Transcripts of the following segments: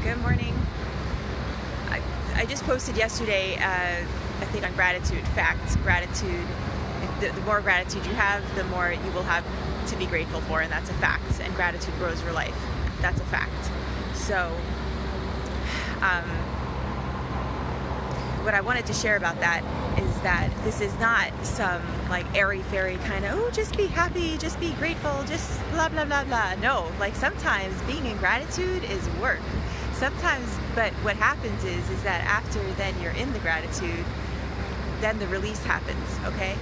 Good morning. I just posted yesterday, I think on gratitude, facts, gratitude. The more gratitude you have, the more you will have to be grateful for, and that's a fact. And gratitude grows your life. That's a fact. So, what I wanted to share about that is that this is not some like airy-fairy kind of, oh, just be happy, just be grateful, just blah, blah, blah, blah. No, like sometimes being in gratitude is work. Sometimes, but what happens is that after then you're in the gratitude, then the release happens, okay?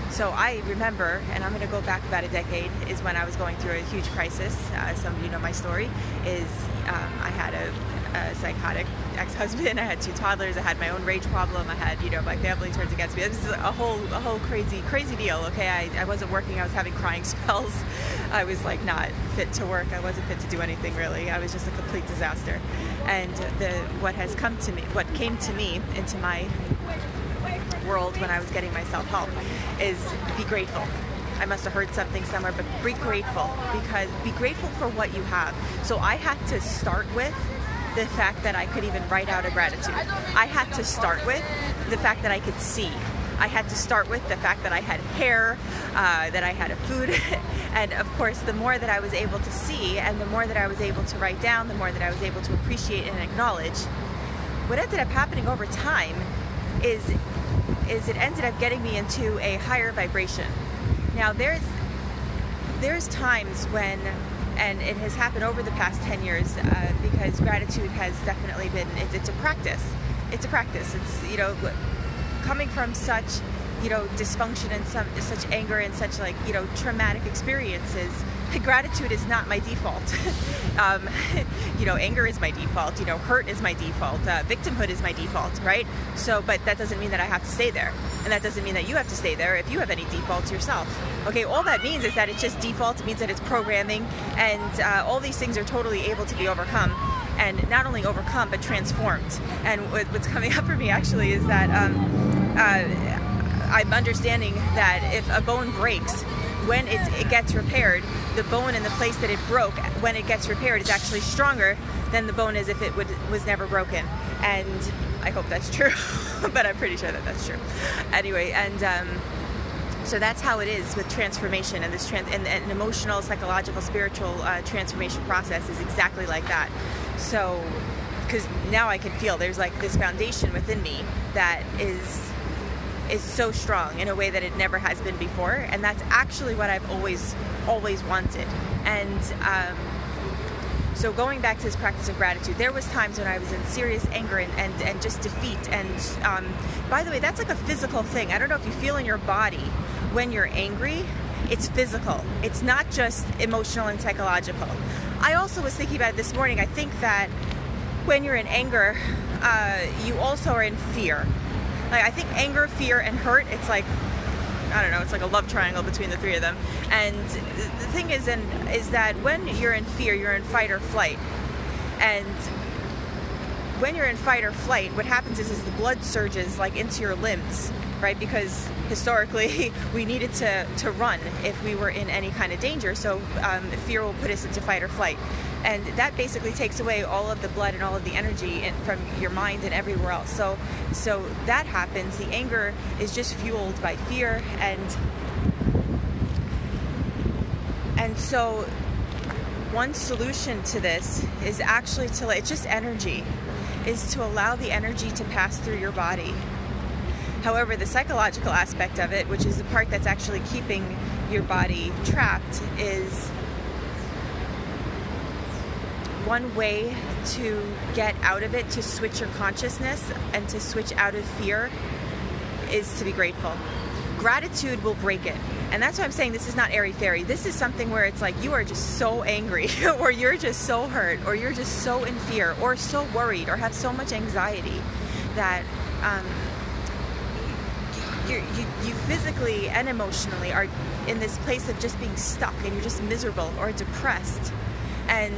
So I remember, and I'm going to go back about a decade, is when I was going through a huge crisis. Some of you know my story, is I had a psychotic ex-husband, I had 2 toddlers, I had my own rage problem, I had, my family turns against me. This is a whole crazy deal, okay? I wasn't working, I was having crying spells. I was like not fit to work, I wasn't fit to do anything really. I was just a complete disaster. And what came to me into my world when I was getting myself help is be grateful. I must have heard something somewhere, but be grateful, because be grateful for what you have. So I had to start with the fact that I could even write out a gratitude. I had to start with the fact that I could see. I had to start with the fact that I had hair, that I had a food, and of course the more that I was able to see and the more that I was able to write down, the more that I was able to appreciate and acknowledge, what ended up happening over time is it ended up getting me into a higher vibration. Now there's times when, and it has happened over the past 10 years, because gratitude has definitely been, it's a practice. It's a practice. It's, coming from such, dysfunction and such anger and such traumatic experiences, gratitude is not my default. Anger is my default, hurt is my default, victimhood is my default, right? So, but that doesn't mean that I have to stay there. And that doesn't mean that you have to stay there if you have any defaults yourself. Okay, all that means is that it's just default. It means that it's programming, and all these things are totally able to be overcome. And not only overcome, but transformed. And what's coming up for me actually is that I'm understanding that if a bone breaks, when it gets repaired, the bone in the place that it broke, when it gets repaired, is actually stronger than the bone is if it was never broken. And I hope that's true, but I'm pretty sure that that's true. Anyway, and so that's how it is with transformation, and this and an emotional, psychological, spiritual transformation process is exactly like that. So, because now I can feel there's like this foundation within me that is so strong in a way that it never has been before, and that's actually what I've always wanted. And so going back to this practice of gratitude, there was times when I was in serious anger and just defeat. And by the way, that's like a physical thing. I don't know if you feel in your body when you're angry. It's physical. It's not just emotional and psychological. I also was thinking about it this morning. I think that when you're in anger, you also are in fear. Like, I think anger, fear, and hurt, it's like, I don't know, it's like a love triangle between the 3 of them. And the thing is that when you're in fear, you're in fight or flight. And when you're in fight or flight, what happens is the blood surges like into your limbs, right? Because historically we needed to run if we were in any kind of danger. So fear will put us into fight or flight. And that basically takes away all of the blood and all of the energy from your mind and everywhere else. So that happens. The anger is just fueled by fear, and so one solution to this is actually it's just energy, is to allow the energy to pass through your body. However, the psychological aspect of it, which is the part that's actually keeping your body trapped, is one way to get out of it, to switch your consciousness and to switch out of fear, is to be grateful. Gratitude will break it. And that's why I'm saying this is not airy-fairy. This is something where it's like you are just so angry, or you're just so hurt, or you're just so in fear, or so worried, or have so much anxiety that you physically and emotionally are in this place of just being stuck, and you're just miserable or depressed. And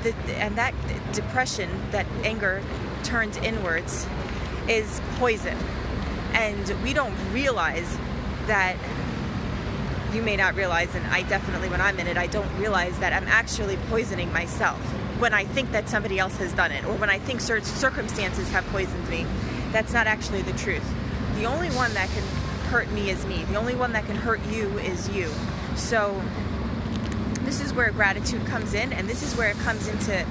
that depression, that anger turned inwards, is poison. And we don't realize that you may not realize, and I definitely, when I'm in it, I don't realize that I'm actually poisoning myself when I think that somebody else has done it, or when I think certain circumstances have poisoned me. That's not actually the truth. The only one that can hurt me is me. The only one that can hurt you is you. So this is where gratitude comes in, and this is where it comes into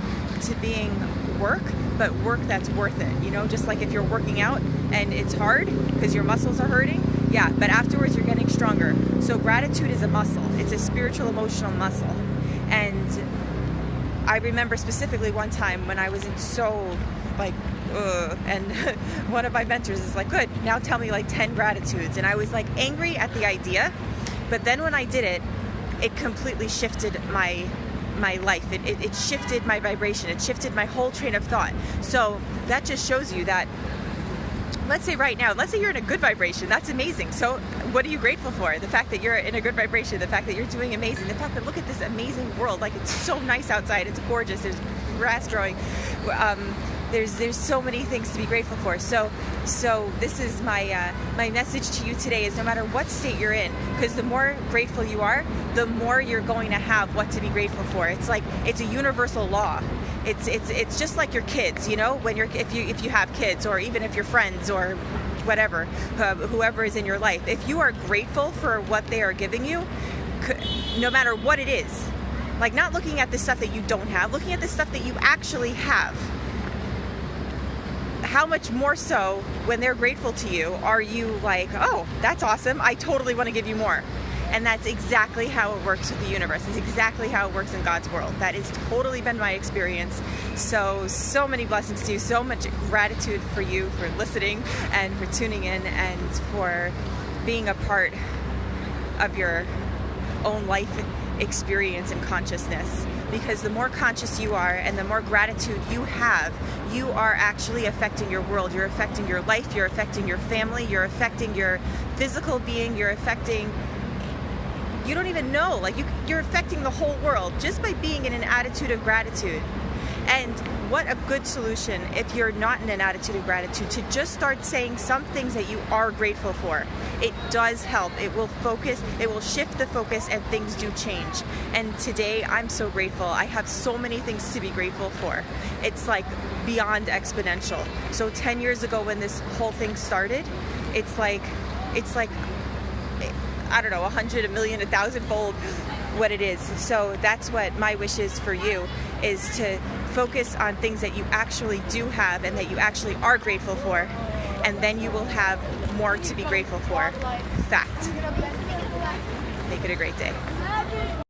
being work, but work that's worth it. You know, just like if you're working out and it's hard because your muscles are hurting, yeah, but afterwards you're getting stronger. So gratitude is a muscle. It's a spiritual, emotional muscle. And I remember specifically one time when I was in so like, and one of my mentors is like, good, now tell me like 10 gratitudes. And I was like angry at the idea, but then when I did it, it completely shifted my life. It shifted my vibration. It shifted my whole train of thought. So that just shows you that, let's say right now, let's say you're in a good vibration. That's amazing. So what are you grateful for? The fact that you're in a good vibration, the fact that you're doing amazing, the fact that look at this amazing world. Like, it's so nice outside. It's gorgeous. There's grass growing. There's so many things to be grateful for. So this is my my message to you today is no matter what state you're in, because the more grateful you are, the more you're going to have what to be grateful for. It's like, it's a universal law. It's just like your kids, you know, when if you have kids, or even if you're friends or whatever, whoever is in your life, if you are grateful for what they are giving you, no matter what it is, like not looking at the stuff that you don't have, looking at the stuff that you actually have, how much more so when they're grateful to you are you like, oh, that's awesome, I totally want to give you more. And that's exactly how it works with the universe. It's exactly how it works in God's world. That has totally been my experience. So many blessings to you. So much gratitude for you for listening and for tuning in and for being a part of your own life experience and consciousness. Because the more conscious you are and the more gratitude you have, you are actually affecting your world. You're affecting your life. You're affecting your family. You're affecting your physical being. You're affecting... You don't even know, like you're affecting the whole world just by being in an attitude of gratitude. And what a good solution, if you're not in an attitude of gratitude, to just start saying some things that you are grateful for. It does help. It will focus, it will shift the focus, and things do change. And today I'm so grateful. I have so many things to be grateful for. It's like beyond exponential. So 10 years ago when this whole thing started, it's like I don't know, 100, a million, 1,000-fold what it is. So that's what my wish is for you, is to focus on things that you actually do have and that you actually are grateful for, and then you will have more to be grateful for. Fact. Make it a great day.